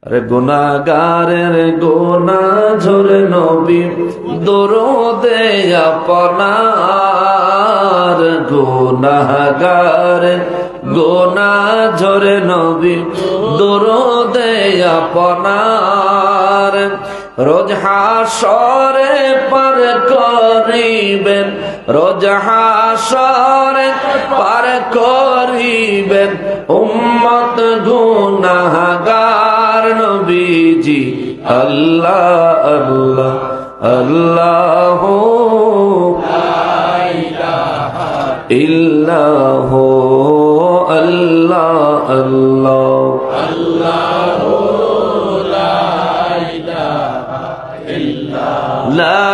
আরে গুনাহগারের গুনাহ ঝরে নবী দরুদে আপনার, গুনাহগারের গুনাহ ঝরে নবী দরুদে আপনার। রোজ হাসরে পার করিবেন, রোজ হাসরে পার করিবেন উম্মত গুনাহগার নবীজি। আল্লাহ আল্লাহ আল্লাহ ইল্লাহ আল্লাহ আল্লাহ লা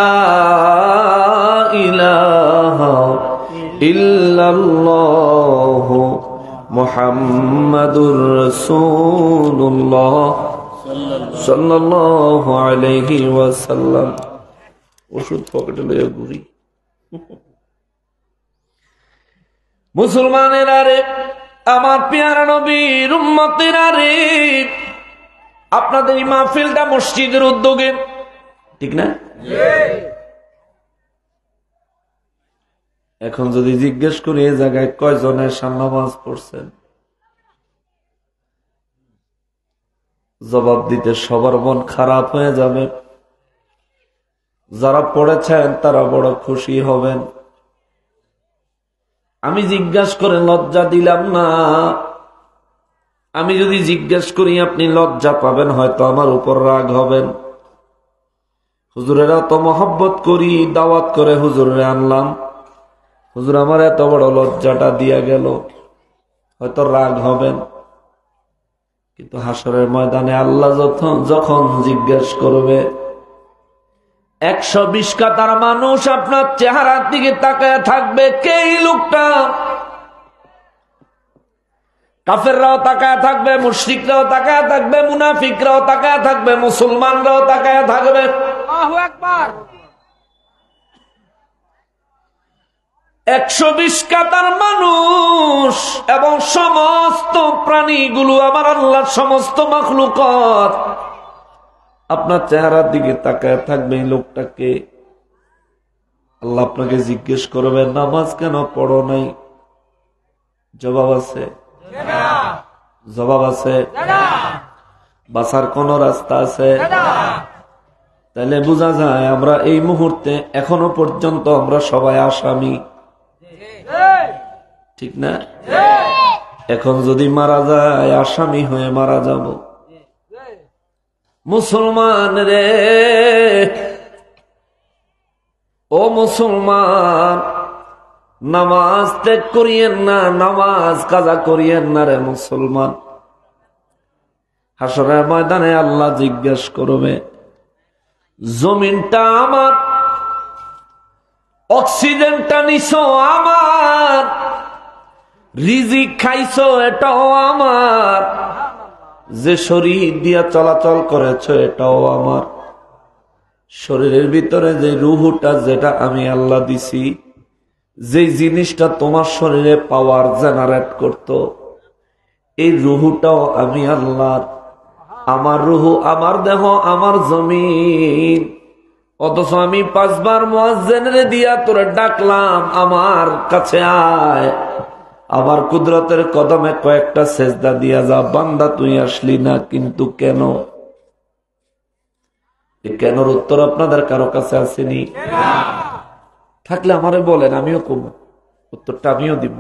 ইলাহা ইল্লাল্লাহ মুহাম্মাদুর রাসূলুল্লাহ সাল্লাল্লাহু আলাইহি ওয়াসাল্লাম। ওষুধ পকেটে লইয়া ঘুরি। মুসলমানেরা রে, আমার পেয়ারা নবীর উম্মতেরা রে, আপনাদের এই মাহফিলটা মসজিদের উদ্যোগে, ঠিক না? এখন যদি জিজ্ঞেস করি এই জায়গায় কয়জনের নামাজ পড়ছেন, জবাব দিতে সবার মন খারাপ হয়ে যাবে। যারা পড়েছেন তারা বড় খুশি হবেন। আমি জিজ্ঞাস করে লজ্জা দিলাম না। আমি যদি জিজ্ঞেস করি আপনি লজ্জা পাবেন, হয়তো আমার উপর রাগ হবেন। হুজুরেরা তো মহব্বত করি, দাওয়াত করে হুজুরে আনলাম, হুজুর আমার এত বড় লজ্জাটা দিয়া গেল, হয়তো রাগ হবেন। কিন্তু হাসরের ময়দানে আল্লাহ যখন জিজ্ঞেস করবে, 120 কাতার মানুষ আপনার চেহারার দিকে তাকায় থাকবে, কে এই লোকটা? কাফেররাও তাকায় থাকবে, মুশরিকরাও তাকায় থাকবে, মুনাফিকরাও তাকায় থাকবে, মুসলমানরাও তাকায় থাকবে। আল্লাহু আকবার। 120 কাতার মানুষ এবং সমস্ত প্রাণীগুলো, আমার আল্লাহর সমস্ত মাখলুকাত আপনার চেহারার দিকে তাকায় থাকবে। এই লোকটাকে আল্লাহ আপনাকে জিজ্ঞেস করবে, নামাজ কেন পড়ো নাই? জবাব আছে? জবাব আছে? বাঁচার কোন রাস্তা আছে? তাহলে বোঝা যায় আমরা এই মুহূর্তে এখনো পর্যন্ত আমরা সবাই আসামি, ঠিক না? এখন যদি মারা যায় আসামি হয়ে মারা যাব। মুসলমান রে, ও মুসলমান, নামাজ ত্যাগ করিয়েন না, নামাজ কাজা করিয়েন না রে মুসলমান। হাসরের ময়দানে আল্লাহ জিজ্ঞেস করবে, জমিনটা আমার, অক্সিজেনটা নিছো আমার, রিজিক খাইছো এটাও আমার, যে শরীর দিয়া চলাচল করেছো এটাও আমার, শরীরের ভিতরে যে রুহুটা যেটা আমি আল্লাহ দিছি, যে জিনিসটা তোমার শরীরে পাওয়ার জেনারেট করত, এই রুহুটাও আমি আল্লাহর। আমার রুহু, আমার দেহ, আমার জমিন। অথচ আমি 5 বার মুয়াজ্জিনের দিয়া তোরে ডাকলাম, আমার কাছে আয়, আমার কুদরতের কদমে কয়েকটা সেজদা দিয়া যা, বান্দা তুই আসলি না, কিন্তু কেন? কেনর উত্তর আপনাদের কারো কাছে আসেনি? থাকলে আমারে বলেন, আমিও কম, উত্তরটা আমিও দিব।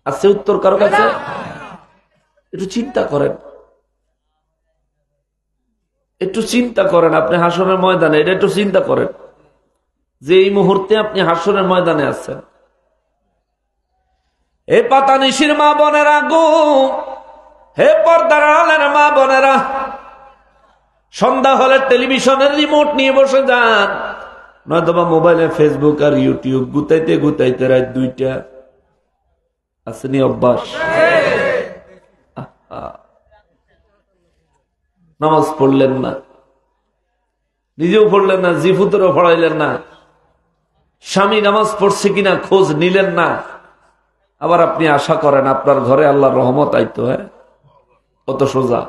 আছে উত্তর কারো কাছে? একটু চিন্তা করেন, একটু চিন্তা করেন। আপনি হাসরের ময়দানে, এটা একটু চিন্তা করেন যে এই মুহূর্তে আপনি হাসরের ময়দানে আছেন। হে পাতানিশির মা বোনেরা গো, হে পর্দার আড়ালের মা বোনেরা, সন্ধ্যা হলে টেলিভিশনের রিমোট নিয়ে বসে যান, নয়তোবা মোবাইলে ফেসবুক আর ইউটিউব গুতাইতে গুতাইতে রাত 2টা। আসেনি অভ্যাস? নামাজ পড়লেন না, নিজেও পড়লেন না, জিফুতেরও পড়াইলেন না, স্বামী নামাজ পড়ছে কিনা খোঁজ নিলেন না। আবার আপনি আশা করেন আপনার ঘরে আল্লাহর রহমত আইতো। কত সোজা!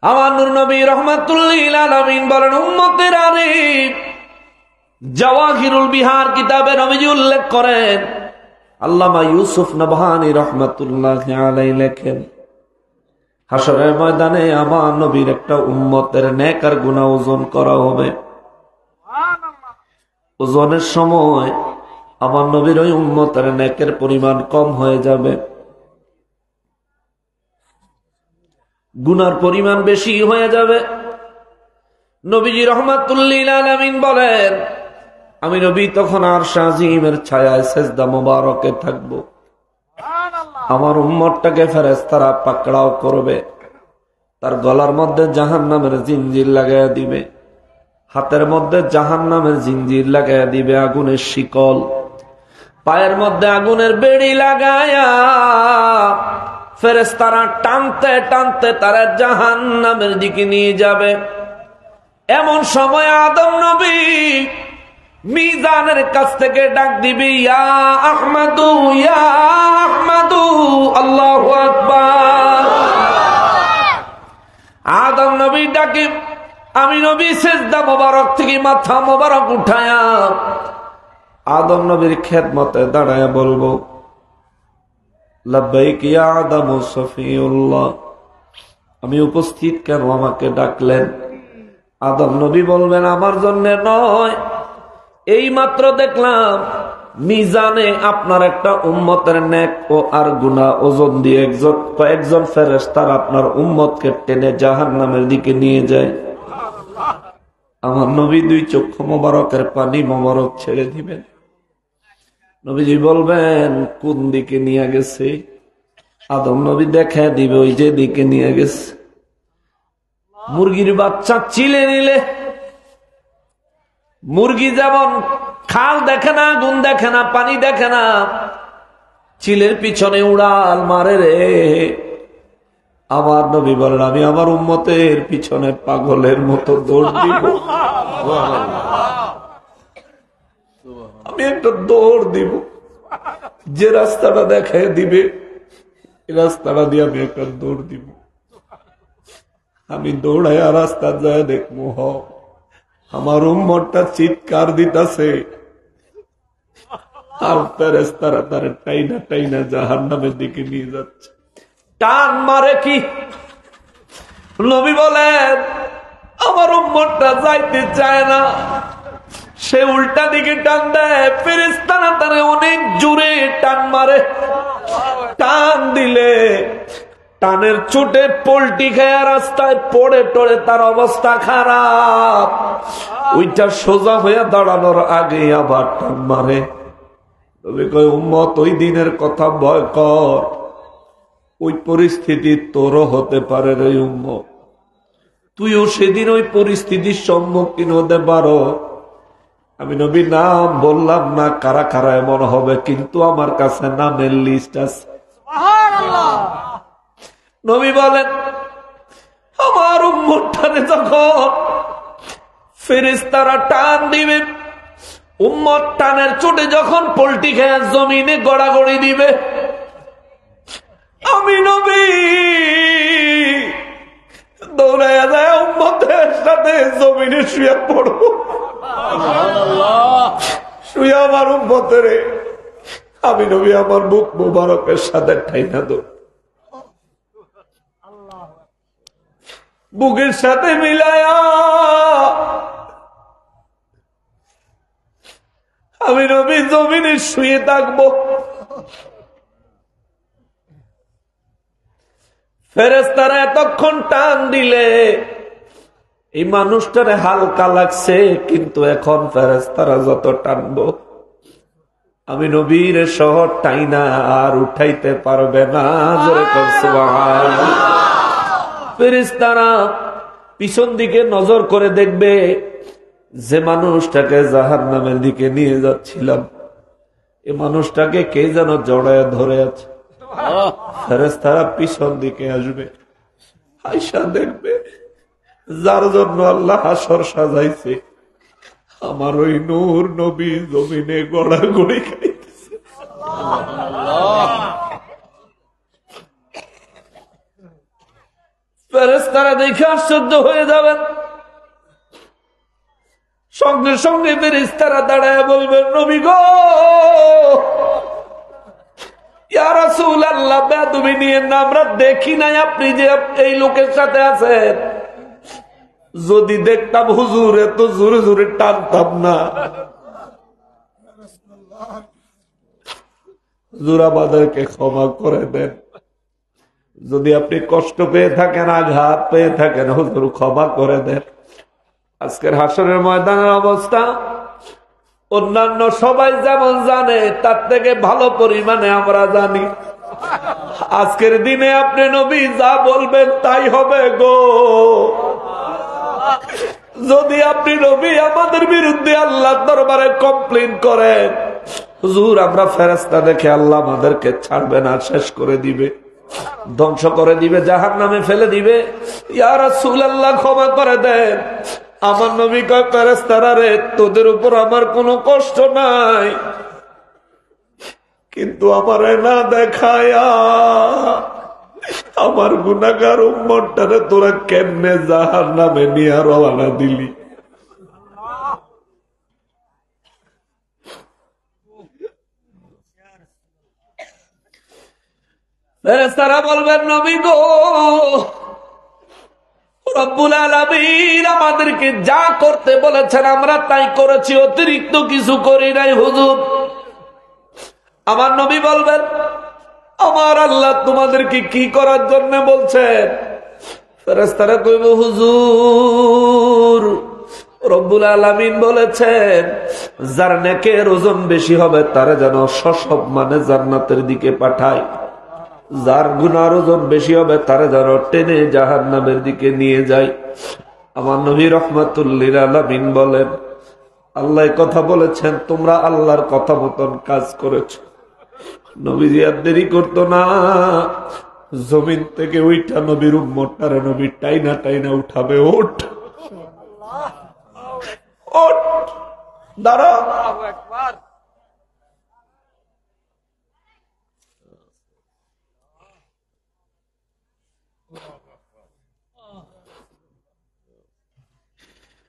আমার নূর নবী রহমাতুল্লিল আলামিন বলেন, উম্মতের আরে জাওয়াহিরুল বিহার কিতাবে নবীজি উল্লেখ করেন, আল্লামা ইউসুফ নবহানী রহমাতুল্লাহি আলাইহি লেখেন, হাশরের ময়দানে আমার নবীর একটা উম্মতের নেক আর গুনাহ ওজন করা হবে। ওজনের সময় আমার নবীর ওই উম্মতের নেকের পরিমাণ কম হয়ে যাবে, গুনার পরিমাণ বেশি হয়ে যাবে। নবীজি রহমাতুল্লিল আলামিন বলেন, আমি নবী তখন আরশ আজিমের ছায়ায় সেজদা মোবারকে থাকব। আমার উম্মতটাকে ফেরেশতারা পাকড়াও করবে, তার গলার মধ্যে জাহান্নামের জিঞ্জির লাগাইয়া দিবে, হাতের মধ্যে জাহান্নামের জিঞ্জির লাগাইয়া দিবে, আগুনের শিকল, পায়ের মধ্যে আগুনের বেড়ি লাগায়া ফেরেশতারা টানতে টানতে তারা জাহান্নামের দিকে নিয়ে যাবে। এমন সময় আদম নবী মিজানের কাছ থেকে ডাক দিবে, ইয়া আহমাদু, ইয়া আহমাদু, আল্লাহু আকবার। আদম নবী ডাকে, আমি নবী সেজদা মোবারক থেকে মাথা মোবারক উঠায়া আদম নবীর খেদমতে দাঁড়ায় বলবো, লাব্বাইক ইয়া আদম সফিউল্লাহ, আমি উপস্থিত কেন, আমাকে ডাকলেন? আদম নবী বলবেন, আমার জন্য নয়, এই মাত্র দেখলাম মিজানে আপনার একটা উম্মতের নেক ও আর গুনাহ ওজন দিয়ে কয়েকজন ফেরেশতারা আপনার উম্মতকে টেনে জাহান্নামের দিকে নিয়ে যায়। আমার নবী দুই চক্ষু মোবারকের পানি মোবারক ছেড়ে দিবেন। নবীজি বলবেন, কোন দিকে নিয়ে গেছে? আদম নবী দেখা দিবে, ওই যে দিকে নিয়ে গেছে। মুরগির বাচ্চা চিলে নিলে, মুরগি যেমন খাল দেখে না, গুণ দেখে না, পানি দেখে না, চিলের পিছনে উড়াল মারে রে। আমার নবী বলেন, আমি আমার উম্মতের পিছনে পাগলের মতো দৌড় দিব, আমি একটা দৌড় দিব, যে রাস্তাটা দেখায় দিবে এই রাস্তাটা দিয়ে আমি একটা দৌড় দিব। আমি দৌড়ায় রাস্তা যায় দেখবো, আমার উম্মতটা চিৎকার দিতেছে, আর ফেরেশতারা তারে টাইনা টাইনা জাহান্নামের দিকে নিয়ে যাচ্ছে। টান মারে কি? নবী বলেন, আমার উম্মতটা যাইতে চায় না, সে উল্টা দিকে টান দেয়, ফেরেশতারা তারে অনেক জোরে টান মারে। টান দিলে টানের চোটে পোল্টি খেয়ে রাস্তায় পড়ে টড়ে তার অবস্থা খারাপ, ওইটা সোজা হয়ে দাঁড়ানোর আগে আবার টান মারে। তবে কয়, উম্মত ওই দিনের কথা ভয় কর, ওই পরিস্থিতি তোরও হতে পারে রে উম্মত, তুইও সেদিন ওই পরিস্থিতির সম্মুখীন হতে পারো। আমি নবী নাম বললাম না কারা কারা এমন হবে, কিন্তু আমার কাছে নামের লিস্ট আছে। নবী বলেন, আমার উম্মতটারে যখন ফেরেশতারা টান দিবে, উম্মত টানের চোটে যখন পল্টি খেয়ে জমিনে গড়াগড়ি দিবে, আমি নবী দৌড়াইয়া যায় উম্মতের সাথে জমিনে শুয়ে পড়বো, শুয়ে আমার উম্মতের আমি নবী আমার বুক মুবারকের সাথে ঠাইনা দৌড়, বুকের সাথে মিলায়া আমি নবী জমিনে শুয়ে থাকবো। ফেরেশতারা এতক্ষণ টান দিলে এই মানুষটারে হালকা লাগছে, কিন্তু এখন ফেরেশতারা যত টানবো আমি নবীর শহর টাইনা আর উঠাইতে পারবে না। যেরকম সুবহানাল্লাহ। ফেরেশতারা পিছন দিকে নজর করে দেখবে, যে মানুষটাকে জাহান্নামের দিকে নিয়ে যাচ্ছিলাম এই মানুষটাকে কে যেন জড়ায় ধরে আছে। ফেরেশতারা পিছন দিকে আসবে, আয়েশা দেখবে যার জন্য আল্লাহ হাসর সাজাইছে আমার ওই নূর নবী জমিনে গড়াগড়ি খাইতেছে। ফেরেশতারা দেখে আশ্চর্য হয়ে যাবেন। সঙ্গে সঙ্গে ফেরেশতারা দাঁড়ায় বলবেন, নবী গো, ইয়া রাসূলুল্লাহ, বেয়াদবি নিয়েন না, আমরা দেখি নাই আপনি যে এই লোকের সাথে আছেন। যদি দেখতাম হুজুর, এত জোরে জোরে টানতাম না। হুজুর আমাদেরকে ক্ষমা করে দেন, যদি আপনি কষ্ট পেয়ে থাকেন, আঘাত পেয়ে থাকেন, হুজুর ক্ষমা করে দেন। আজকের হাসরের ময়দানের অবস্থা অন্যান্য সবাই যেমন জানে তার থেকে ভালো পরিমাণে আমরা জানি। আজকের দিনে আপনি নবী যা বলবেন তাই হবে গো। যদি আপনি নবী আমাদের বিরুদ্ধে আল্লাহর দরবারে কমপ্লেইন করেন, হুজুর আমরা ফেরেশতা দেখে আল্লাহ আমাদেরকে ছাড়বে না, শেষ করে দিবে, ধ্বংস করে দিবে, জাহান্নামে ফেলে দিবে। ইয়া রাসূলুল্লাহ ক্ষমা করে দেন। আমার নবী কয়, ফেরেশতারা রে, তোদের উপর আমার কোনো কষ্ট নাই, কিন্তু আমারে না দেখায়া আমার গুনাহগার উম্মতটারে তোরা কেমনে জাহান্নামে নিয়ে রওনা দিলি। ফেরেশতারা বলবেন, নবী গো, রব্বুল আলামিন আমাদেরকে যা করতে বলেছেন আমরা তাই করেছি, অতিরিক্ত কিছু করি নাই হুজুর। আমার নবী বলবেন, আমার আল্লাহ তোমাদেরকে কি করার জন্য বলছেন? ফেরেশতারা কইব, হুজুর রব্বুল আলামিন বলেছেন যার নেকের ওজন বেশি হবে তারা যেন সসম্মানে জান্নাতের দিকে পাঠায়, যার গুনার ওজন বেশি হবে তারা যেন টেনে জাহান্নামের দিকে নিয়ে যায়। আমার নবী রাহমাতুল লিল আলামিন বলেন, আল্লাহ কথা বলেছেন, তোমরা আল্লাহর কথা মতন কাজ করেছো। নবীজি আর দেরি করতো না, জমিন থেকে ওইটা নবীর উম্মতটারে নবী টাইনা টাইনা উঠাবে, ওঠ ওঠ, দাঁড়া।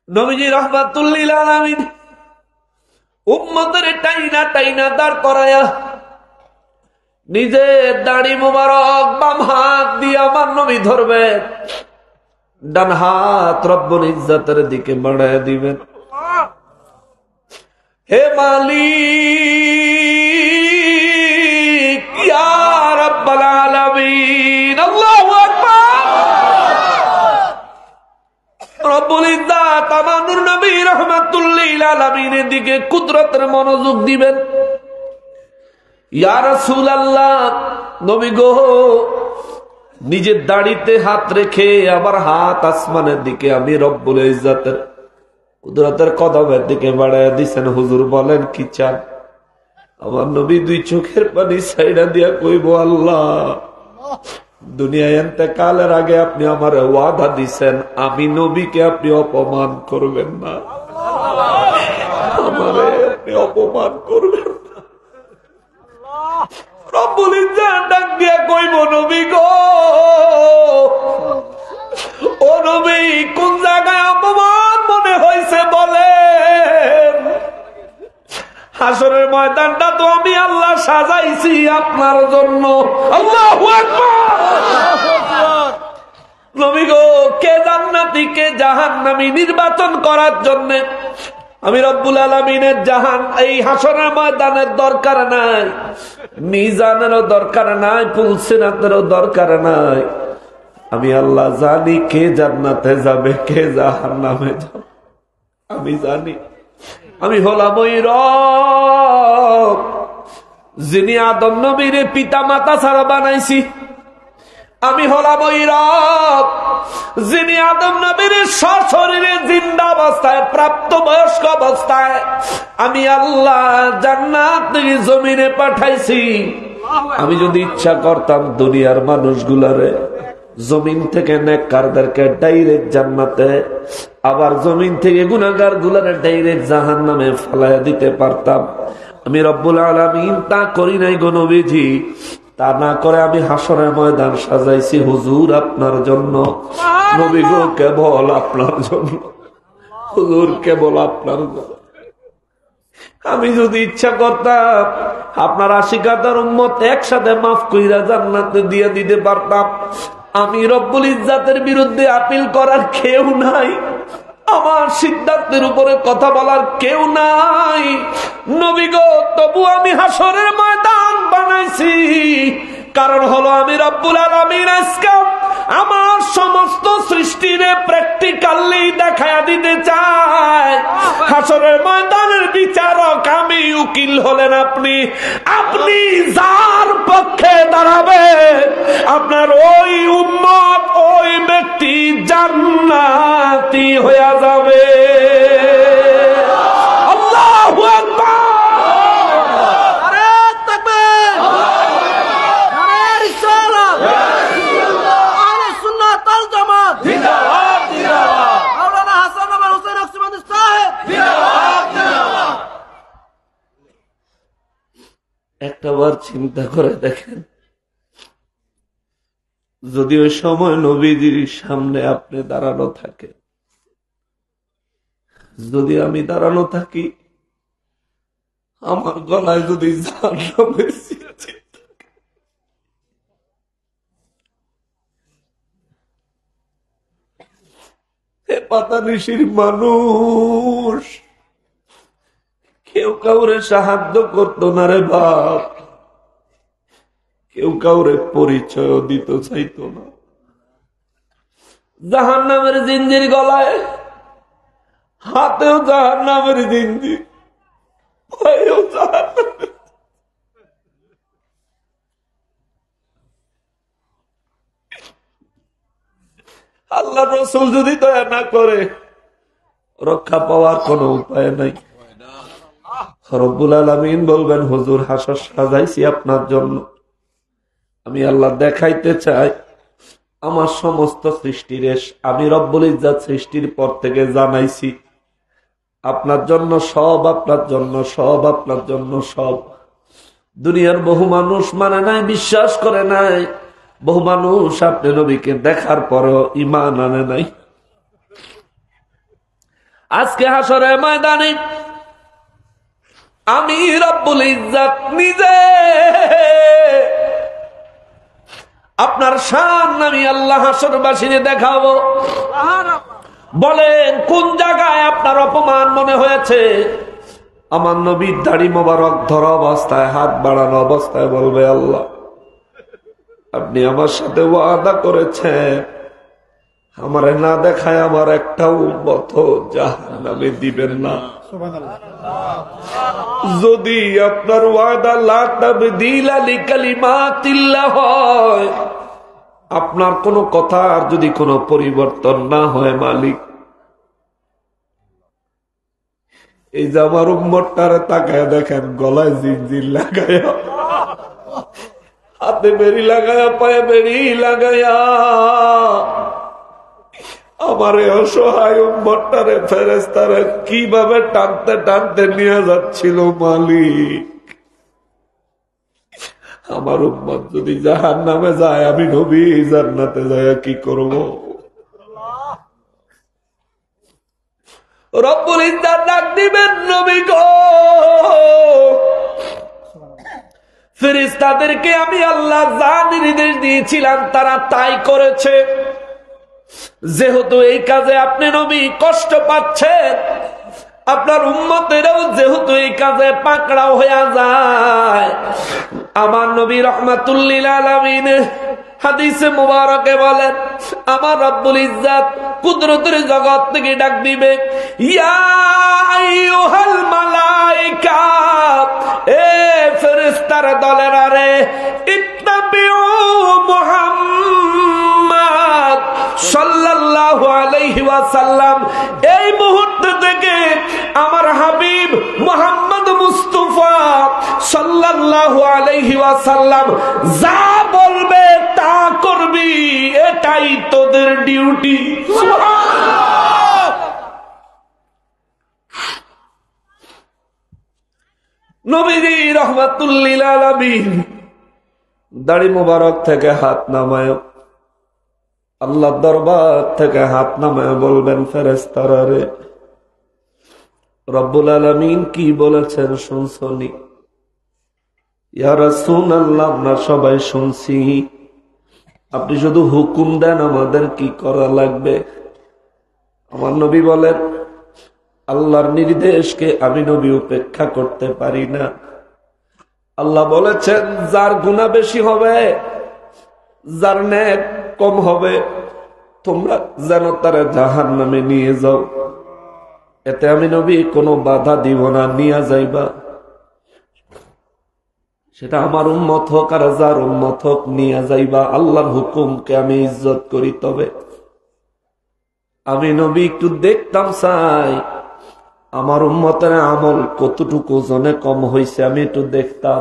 নবীজি রাহমাতুল লিল আলামিন উম্মতের টাইনা টাইনা দাঁড় করায়া নিজের দাড়ি মুবারক বাম হাত দিয়ে আমার নবী ধরবে, ডান হাত রব্বুল ইজ্জতের দিকে বাড়ায় দিবেন। হে মালিক ইয়া রাব্বাল আলামিন, আল্লাহু আকবার। রব্বুল ইজ্জত আমার নবী রাহমাতুল লিল আলামিনের দিকে কুদরতের মনোযোগ দিবেন। ইয়া রাসূলুল্লাহ, নবী গো, নিজের দাড়িতে হাত রেখে আবার হাত আসমানের দিকে আমি রব্বুল ইজ্জতের কুদরতের কদমের দিকে বাড়ায় দিছেন। হুজুর বলেন কি চান? আমার নবী দুই চোখের পানি ছাইড়া দিয়া কইব, আল্লাহ দুনিয়ায় ইন্তেকালের আগে আপনি আমার ওয়াদা দিছেন আমি নবীকে আপনি অপমান করবেন না, আমারে আপনি অপমান করবেন না। রব্বুল ইজ্জত ডাক দিয়া কইব, নবী গো, ও নবী কোন জায়গায় অপমান মনে হয়েছে বলেন। হাসরের ময়দানটা তো আমি আল্লাহ সাজাইছি আপনার জন্য। আল্লাহু আকবার। নবী গো, কে জান্নাতি কে জাহান্নামী নির্বাচন করার জন্য আমি রব্বুল আলামিনের জাহান এই হাসরের ময়দানের দরকার নাই, মিজানেরও দরকার নাই, পুলসিরাতেরও দরকার নাই। আমি আল্লাহ জানি কে জান্নাতে যাবে কে জাহান্নামে যাবে, আমি জানি। আমি হলাম ওই রব যিনি আদম নবীর পিতা মাতা ছাড়া বানাইছি। আমি হলাম ওই রব যিনি আদম নবীর সশরীরে জিন্দা অবস্থায় প্রাপ্ত বয়স্ক অবস্থায় আমি আল্লাহ জান্নাত থেকে জমিনে পাঠাইছি। আমি যদি ইচ্ছা করতাম দুনিয়ার মানুষগুলারে জমিন থেকে নেককারদেরকে ডাইরেক্ট জান্নাতে, আবার জমিন থেকে গুনাহগার গুলারে ডাইরেক্ট জাহান্নামে ফেলাইয়া দিতে পারতাম। আমি রব্বুল আলামিন তা করি নাই গো নবীজি। তা না করে আমি হাসরের ময়দান সাজাইছি হুজুর আপনার জন্য, নবী গো কেবল আপনার জন্য, হুজুর কেবল আপনার জন্য। আমি যদি ইচ্ছা করতাম আপনার আশিকাতার উম্মত একসাথে মাফ কইরা জান্নাতে দিয়ে দিতে পারতাম। আমি রব্বুল ইজ্জাতের বিরুদ্ধে আপিল করার কেউ নাই, আমার সিদ্ধান্তের উপরে কথা বলার কেউ নাই নবী গো। তবু আমি হাসরের ময়দান বানাইছি, কারণ হলো আমি রব্বুল আলামিন আজকে আমার সমস্ত সৃষ্টিরে প্র্যাকটিক্যালি দেখায়া দিতে চাই। হাসরের ময়দানের বিচারক আমি, উকিল হলেন আপনি। আপনি যার পক্ষে দাঁড়াবে আপনার ওই উম্মত, ওই ব্যক্তি জান্নাতি হয়ে যাবে। আল্লাহু আকবার। একটাবার চিন্তা করে দেখেন, যদি ওই সময় নবীজির সামনে আপনি দাঁড়ানো থাকে, যদি আমি দাঁড়ানো থাকি, আমার গলায় যদি জাহান্নামের চিঠি থাকে, এ পাতানিশির মানুষ কেউ কাউরে সাহায্য করতো না রে বাপ, কেউ কাউরে পরিচয় দিত চাইতো না। জাহান্নামের জিঞ্জির গলায়, হাতেও জাহান্নামের জিঞ্জির, পায়েও জাহান্নামের। আল্লাহ রসুল যদি দয়া না করে রক্ষা পাওয়ার কোন উপায় নাই। রব্বুল আলামিন বলবেন হুজুর হাসর সাজাইছি আপনার জন্য। আমি আল্লাহ দেখাইতে চাই আমার সমস্ত সৃষ্টির আমি রব্বুল ইজ্জাত সৃষ্টির পর থেকে জানাইছি আপনার জন্য সব, আপনার জন্য সব, আপনার জন্য সব। দুনিয়ার বহু মানুষ মানে নাই, বিশ্বাস করে নাই। বহু মানুষ আপনি নবীকে দেখার পরেও ঈমান আনে নাই। আজকে হাসরের ময়দানে আমি রব্বুল ইজ্জাত নিজে আপনার শান আমি আল্লাহ হাসরবাসীকে দেখাবো। বলেন কোন জায়গায় আপনার অপমান মনে হয়েছে? আমার নবীর দাড়ি মোবারক ধরা অবস্থায়, হাত বাড়ানো অবস্থায় বলবে আল্লাহ আপনি আমার সাথে ওয়াদা করেছেন আমারে না দেখায় আমার একটা উম্মত জাহান্নামে দিবেন না। যদি আপনার ওয়াদা লা তাবদীলা লিকালিমাতিল্লাহ হয়, আপনার কোন কথার যদি কোনো পরিবর্তন না হয় মালিক, এই যে আমার উম্মতটারে তাকায় দেখেন, গলায় জিনজির লাগায়া, হাতে বেড়ি লাগায়া, পায়ে বেড়ি লাগায়া আমার অসহায় উম্মতটারে ফেরেশতারা কিভাবে টানতে টানতে নিয়ে যাচ্ছিল মালিক। আমার উম্মত যদি জাহান্নামে যায়, আমি নবী জান্নাতে যায় কি করব? রব্বুল ইজ্জাত ডাক দিবেন নবী গো, ফেরেশতাদেরকে আমি আল্লাহ যা নির্দেশ দিয়েছিলাম তারা তাই করেছে। যেহেতু এই কাজে আপনি নবী কষ্ট পাচ্ছেন, আপনার উম্মতেরাও যেহেতু এই কাজে পাকড়াও হয়ে যায়, আমার নবী রাহমাতুল লিল আলামিন হাদিসে মুবারকে বলেন আমার রব্বুল ইজ্জাত কুদরতের জগৎ থেকে ডাক দিবে, ইয়া আইয়ুহাল মালায়েকা, এ ফেরেশতার দলেরা রে, ইত্তাবিউ মুহাম্মদ সাল্লাল্লাহু আলাইহি ওয়াসাল্লাম, এই মুহূর্ত থেকে আমার হাবিব মুহাম্মদ মুস্তাফা সাল্লাল্লাহু আলাইহি ওয়াসাল্লাম যা বলবে তা করবি, এটাই তোদের ডিউটি। সুবহানাল্লাহ। নবীজি রাহমাতুল লিল আলামিন দাড়ি মুবারক থেকে হাত নামায় আল্লাহ দরবার থেকে হাত নামায় বলবেন ফেরেশতারা রে, রব্বুল আলামিন কি বলেছেন শুনছনি? ইয়া রাসূলুল্লাহ, আমরা সবাই শুনছি। আপনি শুধু হুকুম দেন আমাদের কি করা লাগবে। আমার নবী বলেন, আল্লাহর নির্দেশকে আমি নবী উপেক্ষা করতে পারি না। আল্লাহ বলেছেন, যার গুনাহ বেশি হবে, যার নেক কম হবে, তোমরা যেন তারা জাহান্নামে নিয়ে যাও। এতে আমি নবী কোনো বাধা দিব না, নিয়ে যাইবা। সেটা আমার উম্মত হোক আর যার উম্মত হোক, নিয়ে যাইবা। আল্লাহর হুকুমকে আমি ইজ্জত করি। তবে আমি নবী একটু দেখতাম চাই আমার উম্মতের আমল কতটুকু ওজনে কম হয়েছে, আমি একটু দেখতাম।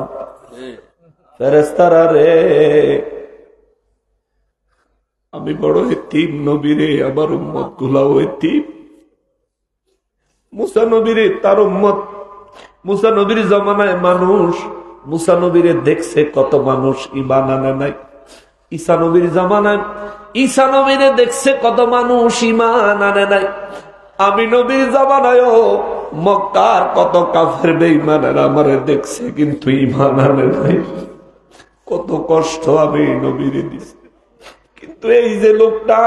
ফেরেশতারা রে, আমি বড় এতিম নবী রে, আমার উম্মত গুলাও এতিম। মুসা নবী রে, তার উম্মত, মুসা নবীর জমানায় মানুষ মুসা নবীরে দেখছে কত মানুষ ঈমান আনে নাই। ঈসা নবীর জামানায় ঈসা নবীরে দেখছে কত মানুষ ঈমান আনে নাই। আমি নবীর জামানায়ও মক্কার কত কাফের বেঈমানেরা আমারে দেখছে, কিন্তু ঈমান আনে নাই। কত কষ্ট আমি নবীরে দিছি। কিন্তু এই যে লোকটা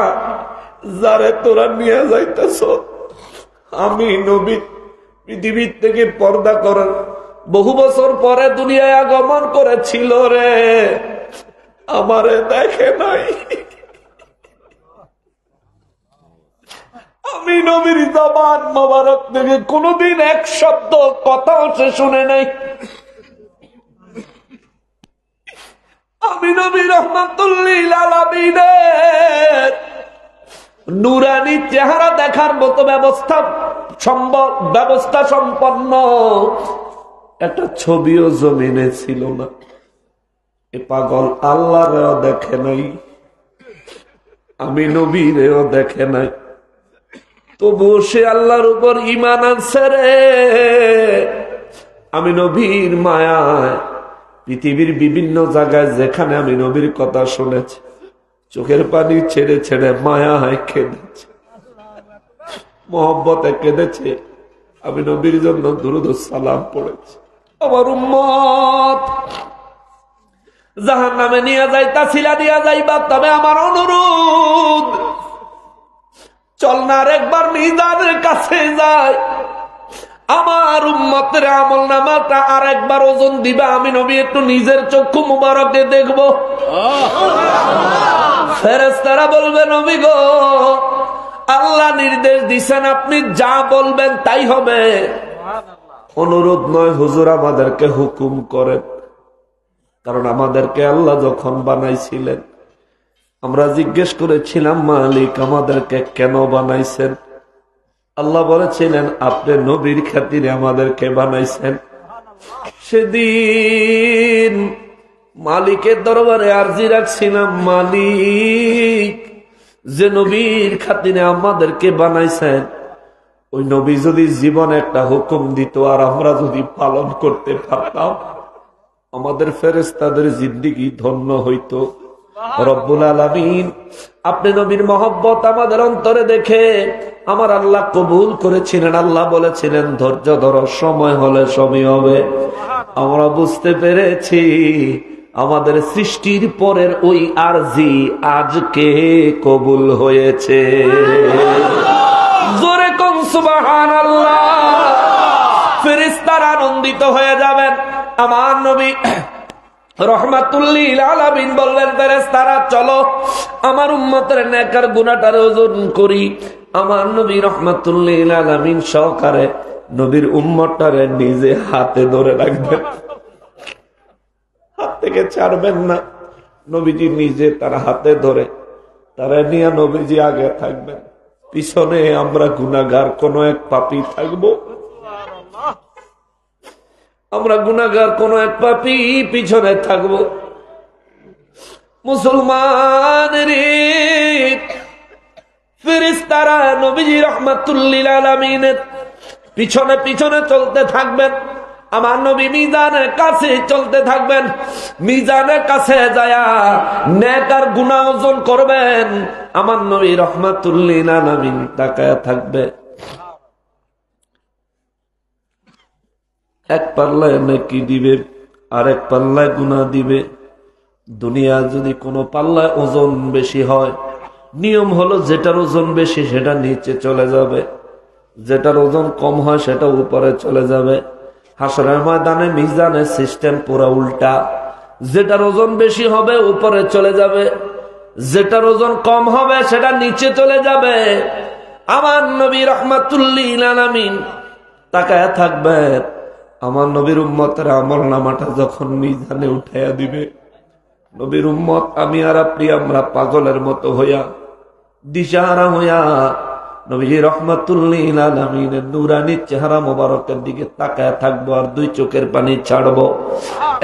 যারে তোরা নিয়ে যাইতেছ, আমি নবী পৃথিবীর থেকে পর্দা করার বহু বছর পরে দুনিয়ায় আগমন করেছিল রে, আমারে দেখে নাই। আমি নবীর জবান মোবারক থেকে কোনদিন এক শব্দ কথাও সে শুনে নাই। আমি নবী রাহমাতুল লিল আলামিনের নুরানি চেহারা দেখার মতো ব্যবস্থা সম্পন্ন একটা ছবিও জমিনে ছিল না। এ পাগল আল্লাহরেও দেখে নাই, আমি নবীরেও দেখে নাই, তবুও সে আল্লাহর উপর ঈমান আনছে রে। আমি নবীর মায়ায় পৃথিবীর বিভিন্ন জায়গায় যেখানে আমি নবীর কথা শুনেছি, চোখের পানি ছেড়ে ছেড়ে মায়ায় কেঁদেছে, মহব্বতে কেঁদেছে। আমি নবীর জন্য দুরূদ ও সালাম পড়েছি। আমার উম্মত জাহান্নামে নিয়ে যাইতাছিলা, নিয়ে যাইবা, তবে আমার অনুরোধ, চল না একবার মিজানের কাছে যাই, আমার উম্মতের আমল নামাটা আর একবার ওজন দিবা। আমি নবী একটু নিজের চক্ষু মুবারকে দেখবো। ফেরেশতারা বলবে, নবী গো, আল্লাহ নির্দেশ দিছেন, আপনি যা বলবেন তাই হবে। অনুরোধ নয় হুজুর, আমাদেরকে হুকুম করেন। কারণ আমাদেরকে আল্লাহ যখন বানাইছিলেন, আমরা জিজ্ঞেস করেছিলাম, মালিক আমাদেরকে কেন বানাইছেন? আল্লাহ বলেছিলেন, আপনি নবীর খাতিরে আমাদেরকে বানাইছেন। সেদিন মালিকের দরবারে আরজি রাখছিলাম, মালিক, যে নবীর খাতিরে আমাদেরকে বানাইছেন, ওই নবী যদি জীবনে একটা হুকুম দিত আর আমরা যদি পালন করতে পারতাম, আমাদের ফেরেশতাদের জিন্দেগি ধন্য হইতো। রব্বুল আলামিন, আপনি নবীর মহব্বত আমাদের অন্তরে দেখে আমার আল্লাহ কবুল করেছিলেন। আল্লাহ বলেছিলেন, ধৈর্য ধরো, সময় হলে সবই হবে। আমরা বুঝতে পেরেছি আমাদের সৃষ্টির পরের ওই আরজি আজকে কবুল হয়েছে। জোরে কোন সুবহানাল্লাহ। ফেরেশতারা আনন্দিত হয়ে যাবেন। আমার নবী রহমাতুল লিল আলামিন বললেন, ফেরেশতারা চলো আমার উম্মতের নেকার গুনাহটার ওজন করি। আমার নবী রহমাতুল লিল আলামিন সহকারে নবীর উম্মতটারে নিজে হাতে ধরে রাখবেন, হাত থেকে ছাড়বেন না। নবীজি নিজে তার হাতে ধরে তারা নিয়ে নবীজি আগে থাকবেন, পিছনে আমরা গুনাহগার কোন এক পাপী থাকবো। আমরা গুনাহগার কোন এক পাপী পিছনে থাকবো। মুসলমান রে, ফেরেশতারা নবীজি রাহমাতুল লিল আলামিনের পিছনে পিছনে চলতে থাকবেন। আমার নবী মিজানের কাছে চলতে থাকবেন, মিজানের কাছে যায়া নেক আর গুনাহ ওজন করবেন। আমার নবী রাহমাতুল লিল আলামিন তাকায়া থাকবে, এক পাল্লায় নেকি দিবে, আরেক পাল্লায় গুনাহ দিবে। দুনিয়া যদি কোনো পাল্লায় ওজন বেশি হয়, নিয়ম হলো যেটার ওজন বেশি সেটা নিচে চলে যাবে, যেটার ওজন কম হয় সেটা উপরে চলে যাবে। হাসরের ময়দানে মিজানের সিস্টেম পুরো উল্টা, যেটার ওজন বেশি হবে উপরে চলে যাবে, যেটার ওজন কম হবে সেটা নিচে চলে যাবে। আমার নবী রাহমাতুল লিল আলামিন তাকায়া থাকবে, আমার নবীর উম্মতের আমলনামাটা যখন মিজানে উঠাইয়া দিবে, নবীর উম্মত আমি আর আপনি আমরা পাগলের মতো হইয়া, দিশাহারা হইয়া নবী রাহমাতুল লিল আলামিনের নূরানী চেহারা মোবারকের দিকে তাকায় থাকবো আর দুই চোখের পানি ছাড়বো।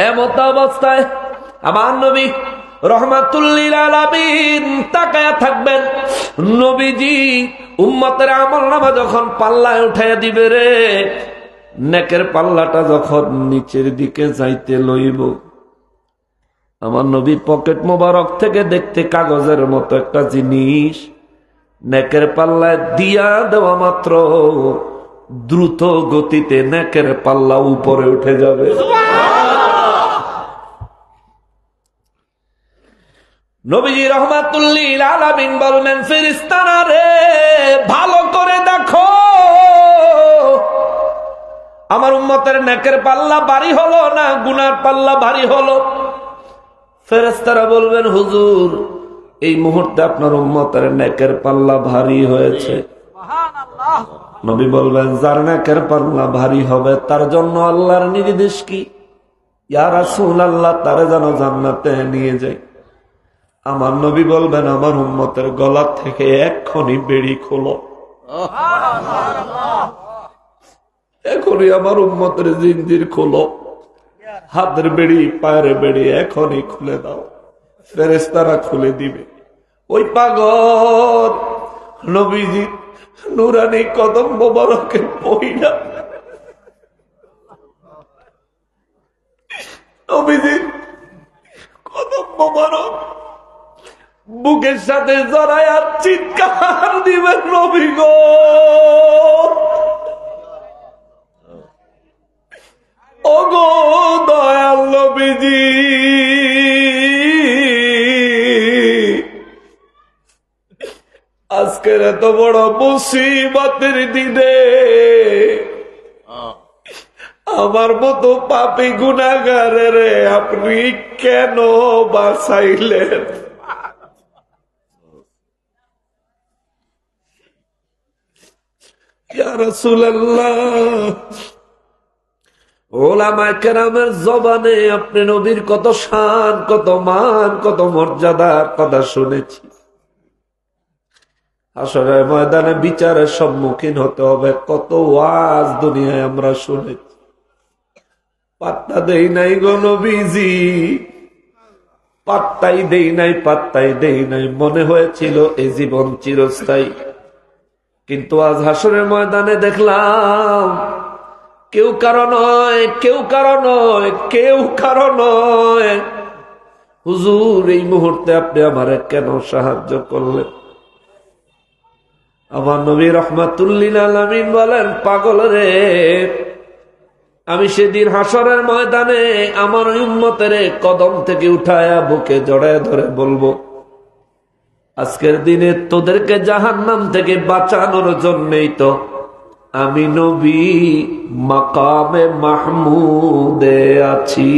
এমত অবস্থায় আমার নবী রাহমাতুল লিল আলামিন তাকায় থাকবেন। নবীজি উম্মতের আমলনামা যখন পাল্লায় উঠাইয়া দিবে রে, নেকের পাল্লাটা যখন নিচের দিকে যাইতে লইব, আমার নবী পকেট মোবারক থেকে দেখতে কাগজের মতো একটা জিনিস নেকের পাল্লায় দিয়া দেওয়া মাত্র দ্রুত গতিতে নেকের পাল্লা উপরে উঠে যাবে। নবীজি রাহমাতুল লিল আলামিন বললেন, ফেরেশতারা রে ভালো করে দেখো, আমার উম্মতের নেকের পাল্লা ভারী হলো না গুনার পাল্লা ভারী হলো? ফেরেশতারা বলবেন, হুজুর এই মুহূর্তে আপনার উম্মতের নেকের পাল্লা ভারী হয়েছে। নবী বলবেন, যার নেকের পাল্লা ভারী হবে তার জন্য আল্লাহর নির্দেশ কি? ইয়া রাসূলুল্লাহ, তারে যেন জান্নাতে নিয়ে যায়। আমার নবী বলবেন, আমার উম্মতের গলা থেকে এক্ষুনি বেড়ি খোলো, এখনই আমার উম্মতের জিনজির খোলো, হাতের বেড়ি পায়ের বেড়ি এখনই খুলে দাও। ফেরেশতারা খুলে দিবে। ওই পাগল নবীজি নুরানি কদম মোবারকে পইড়া নবীজি কদম মোবারক বুকের সাথে জড়ায়া চিৎকার দিবেন, নবী গো ওগো দয়াল নবীজি, আজকের এত বড় মুসিবতের দিনে আমার মতো পাপী গুনাহগারের আপনি কেন বাঁচাইলেন? ইয়া রাসূলুল্লাহ, ওলামায়ে কেরামের জবানে আপনি নবীর কত শান, কত মান, কত মর্যাদার কথা শুনেছি। হাসরের ময়দানে বিচারের সম্মুখীন হতে হবে, কত ওয়াজ দুনিয়ায় আমরা শুনেছি, পাত্তা দেই নাই গো নবীজি, পাত্তাই দেই নাই, পাত্তাই দেই নাই। মনে হয়েছিল এই জীবন চিরস্থায়ী, কিন্তু আজ হাসরের ময়দানে দেখলাম কেউ কারো নয়, কেউ কারো নয়, কেউ কারো নয়। হুজুর এই মুহূর্তে আপনি আমারে কেন সাহায্য করলেন? আমার নবী রাহমাতুল লিল আলামিন বলেন, পাগল রে, আমি সেদিন হাসরের ময়দানে আমার উম্মতের কদম থেকে উঠায়া বুকে জড়ায় ধরে বলবো, আজকের দিনে তোদেরকে জাহান্নাম থেকে বাঁচানোর জন্যই তো আমি নবী মাকামে মাহমুদে আছি।